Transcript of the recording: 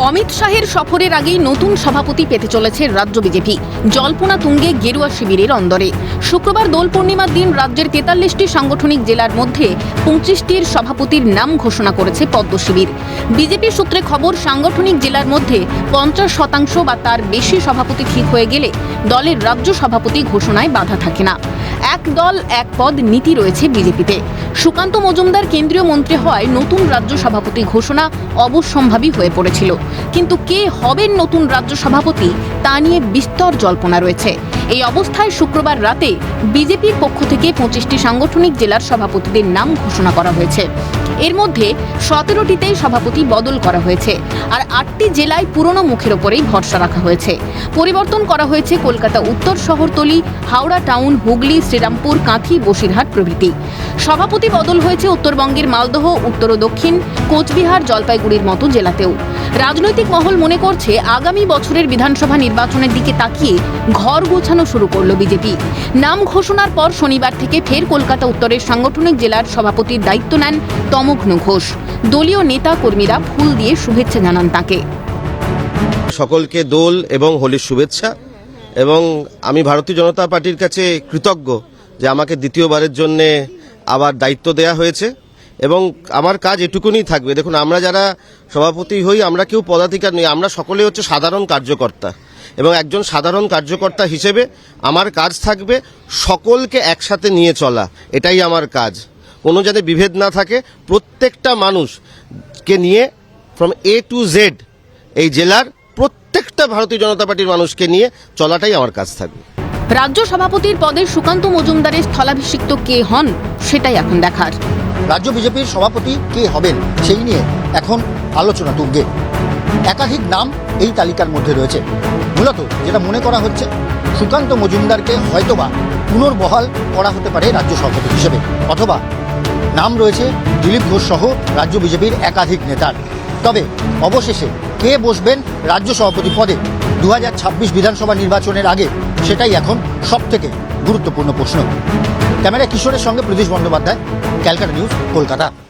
অমিত শাহের সফরের আগেই নতুন সভাপতি পেতে চলেছে রাজ্য বিজেপি। জল্পনা তুঙ্গে গেরুয়া শিবিরের অন্দরে। শুক্রবার দোল পূর্ণিমার দিন রাজ্যের 43টি সাংগঠনিক জেলার মধ্যে 25টির সভাপতির নাম ঘোষণা করেছে পদ্ম শিবির। বিজেপি সূত্রে খবর, সাংগঠনিক জেলার মধ্যে 50% বা তার বেশি সভাপতি ঠিক হয়ে গেলে দলের রাজ্য সভাপতি ঘোষণায় বাধা থাকে না। এক দল এক পদ নীতি রয়েছে বিজেপিতে। সুকান্ত মজুমদার কেন্দ্রীয় মন্ত্রী হওয়ায় নতুন রাজ্য সভাপতি ঘোষণা অবশ্যম্ভাবী হয়ে পড়েছিল। কিন্তু কে হবেন নতুন রাজ্য সভাপতি তা নিয়ে বিস্তর জল্পনা রয়েছে। এই অবস্থায় শুক্রবার রাতে বিজেপির পক্ষ থেকে 25টি সাংগঠনিক জেলার সভাপতিদের নাম ঘোষণা করা হয়েছে। এর মধ্যে 17টিতেই সভাপতি বদল করা হয়েছে, আর 8টি জেলায় পুরনো মুখের ওপরেই ভরসা রাখা হয়েছে। পরিবর্তন করা হয়েছে কলকাতা উত্তর, শহরতলি, হাওড়া টাউন, হুগলি, শ্রীরামপুর, কাঁথি, বসিরহাট প্রভৃতি। সভাপতি বদল হয়েছে উত্তরবঙ্গের মালদহ, উত্তর ও দক্ষিণ, কোচবিহার, জলপাইগুড়ির মতো জেলাতেও। রাজনৈতিক মহল মনে করছে, আগামী বছরের বিধানসভা নির্বাচনের দিকে তাকিয়ে ঘর গোছানো শুরু করল বিজেপি। নাম ঘোষণার পর শনিবার থেকে ফের কলকাতা উত্তরের সাংগঠনিক জেলার সভাপতির দায়িত্ব নেন তমগ্ন ঘোষ। দলীয় নেতা কর্মীরা ফুল দিয়ে শুভেচ্ছা জানান তাকে। সকলকে দোল এবং হোলির শুভেচ্ছা। এবং আমি ভারতীয় জনতা পার্টির কাছে কৃতজ্ঞ যে আমাকে দ্বিতীয়বারের জন্য আবার দায়িত্ব দেয়া হয়েছে, এবং আমার কাজ এটুকুনি থাকবে। দেখুন, আমরা যারা সভাপতি হই আমরা কেউ পদাধিকার নই, আমরা সকলে হচ্ছে সাধারণ কার্যকর্তা, এবং একজন সাধারণ কার্যকর্তা হিসেবে আমার কাজ থাকবে সকলকে একসাথে নিয়ে চলা। এটাই আমার কাজ। কোনো যাতে বিভেদ না থাকে, প্রত্যেকটা মানুষকে নিয়ে ফ্রম এ টু জেড এই জেলার প্রত্যেকটা ভারতীয় জনতা পার্টির মানুষকে নিয়ে চলাটাই আমার কাজ থাকবে। রাজ্য সভাপতির পদে সুকান্ত মজুমদারের স্থলাভিষিক্ত কে হন সেটাই এখন দেখার। রাজ্য বিজেপির সভাপতি কে হবেন সেই নিয়ে এখন আলোচনা তুঙ্গে। একাধিক নাম এই তালিকার মধ্যে রয়েছে। মূলত যেটা মনে করা হচ্ছে, সুকান্ত মজুমদারকে হয়তোবা পুনর্বহাল করা হতে পারে রাজ্য সভাপতি হিসেবে, অথবা নাম রয়েছে দিলীপ ঘোষ সহ রাজ্য বিজেপির একাধিক নেতার। তবে অবশেষে কে বসবেন রাজ্য সভাপতি পদে 2026 বিধানসভা নির্বাচনের আগে, সেটাই এখন সবথেকে গুরুত্বপূর্ণ প্রশ্ন। ক্যামেরা কিশোরের সঙ্গে প্রদীপ বন্দ্যোপাধ্যায়, ক্যালকাটা নিউজ, কলকাতা।